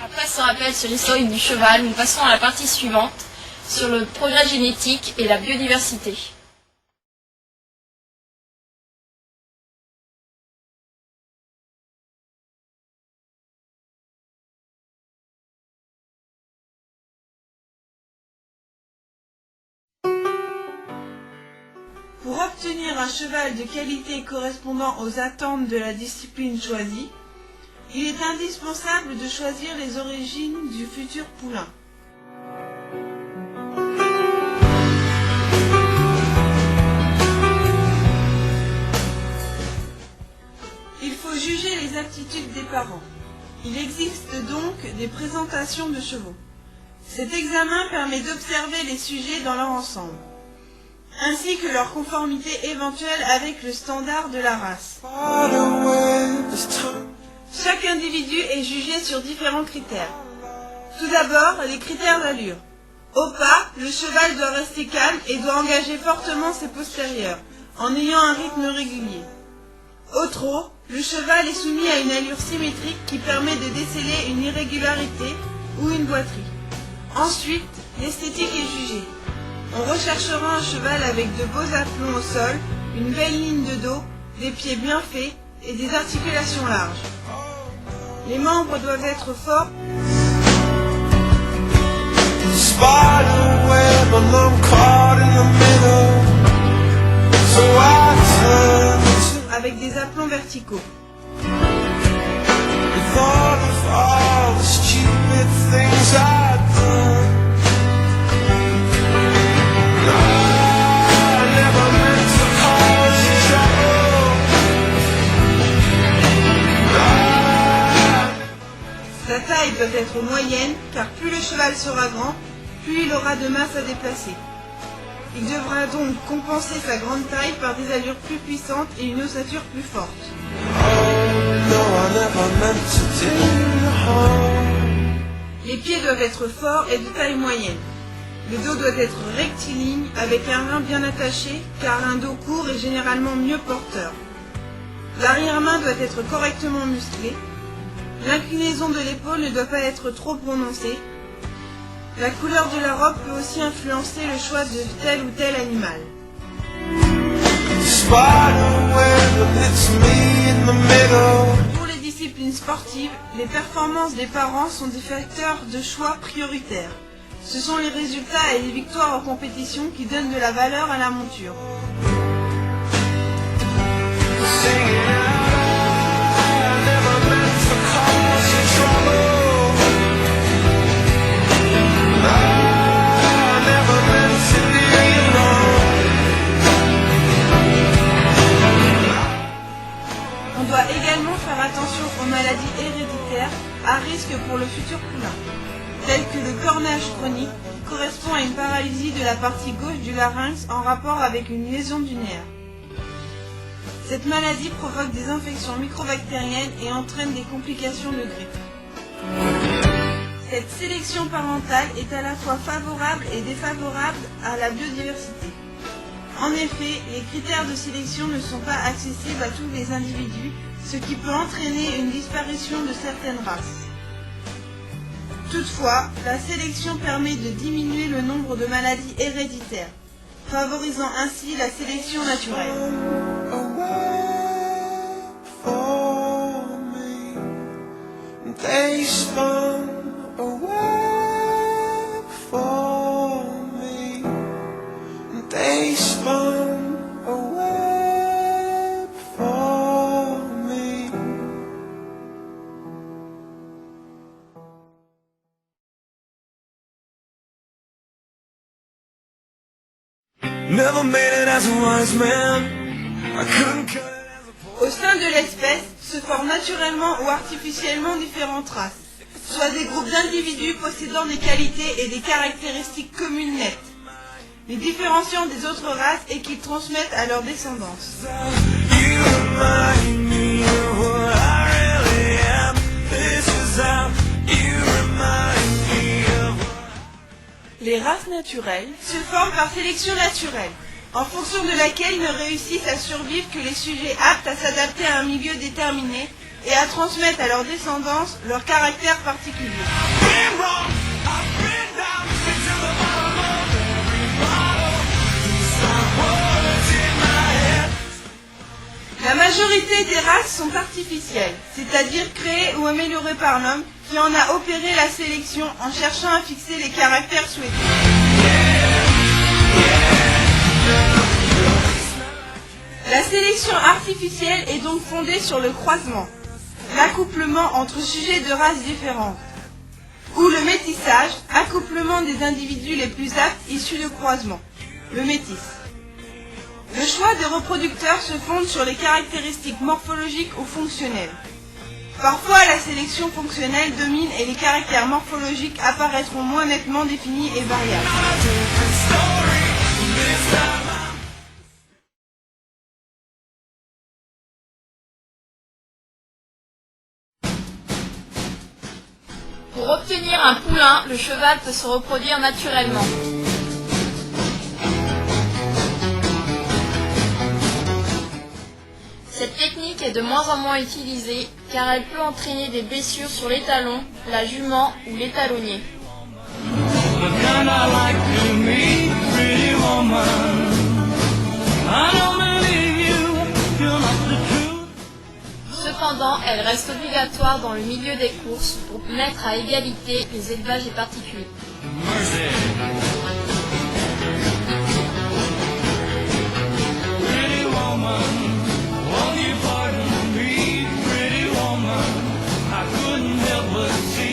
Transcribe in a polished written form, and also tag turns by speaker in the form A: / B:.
A: Après ce rappel sur l'historique du cheval, nous passons à la partie suivante, sur le progrès génétique et la biodiversité.
B: Pour obtenir un cheval de qualité correspondant aux attentes de la discipline choisie, il est indispensable de choisir les origines du futur poulain. Il faut juger les aptitudes des parents. Il existe donc des présentations de chevaux. Cet examen permet d'observer les sujets dans leur ensemble, ainsi que leur conformité éventuelle avec le standard de la race. Chaque individu est jugé sur différents critères. Tout d'abord, les critères d'allure. Au pas, le cheval doit rester calme et doit engager fortement ses postérieurs, en ayant un rythme régulier. Au trot, le cheval est soumis à une allure symétrique qui permet de déceler une irrégularité ou une boiterie. Ensuite, l'esthétique est jugée. On recherchera un cheval avec de beaux aplombs au sol, une belle ligne de dos, des pieds bien faits et des articulations larges. Les membres doivent être forts avec des aplombs verticaux. Sa taille doit être moyenne, car plus le cheval sera grand, plus il aura de masse à déplacer. Il devra donc compenser sa grande taille par des allures plus puissantes et une ossature plus forte. Les pieds doivent être forts et de taille moyenne. Le dos doit être rectiligne avec un rein bien attaché, car un dos court est généralement mieux porteur. L'arrière-main doit être correctement musclée. L'inclinaison de l'épaule ne doit pas être trop prononcée. La couleur de la robe peut aussi influencer le choix de tel ou tel animal. Pour les disciplines sportives, les performances des parents sont des facteurs de choix prioritaires. Ce sont les résultats et les victoires en compétition qui donnent de la valeur à la monture. On doit également faire attention aux maladies héréditaires à risque pour le futur poulain, telles que le cornage chronique, qui correspond à une paralysie de la partie gauche du larynx en rapport avec une lésion du nerf. Cette maladie provoque des infections microbactériennes et entraîne des complications de grippe. Cette sélection parentale est à la fois favorable et défavorable à la biodiversité. En effet, les critères de sélection ne sont pas accessibles à tous les individus, ce qui peut entraîner une disparition de certaines races. Toutefois, la sélection permet de diminuer le nombre de maladies héréditaires, favorisant ainsi la sélection naturelle. Au sein de l'espèce se forment naturellement ou artificiellement différentes races, soit des groupes d'individus possédant des qualités et des caractéristiques communes nettes, les différenciant des autres races et qu'ils transmettent à leur descendance. Les races naturelles se forment par sélection naturelle. en fonction de laquelle ne réussissent à survivre que les sujets aptes à s'adapter à un milieu déterminé et à transmettre à leur descendance leur caractère particulier. La majorité des races sont artificielles, c'est-à-dire créées ou améliorées par l'homme qui en a opéré la sélection en cherchant à fixer les caractères souhaités. La sélection artificielle est donc fondée sur le croisement, l'accouplement entre sujets de races différentes, ou le métissage, accouplement des individus les plus aptes issus de croisement, le métis. Le choix des reproducteurs se fonde sur les caractéristiques morphologiques ou fonctionnelles. Parfois, la sélection fonctionnelle domine et les caractères morphologiques apparaîtront moins nettement définis et variables.
A: Pour obtenir un poulain, le cheval peut se reproduire naturellement. Cette technique est de moins en moins utilisée car elle peut entraîner des blessures sur l'étalon, la jument ou l'étalonnier. Cependant, elle reste obligatoire dans le milieu des courses pour mettre à égalité les élevages et particuliers.
C: Won't you pardon me, pretty woman? I couldn't help but see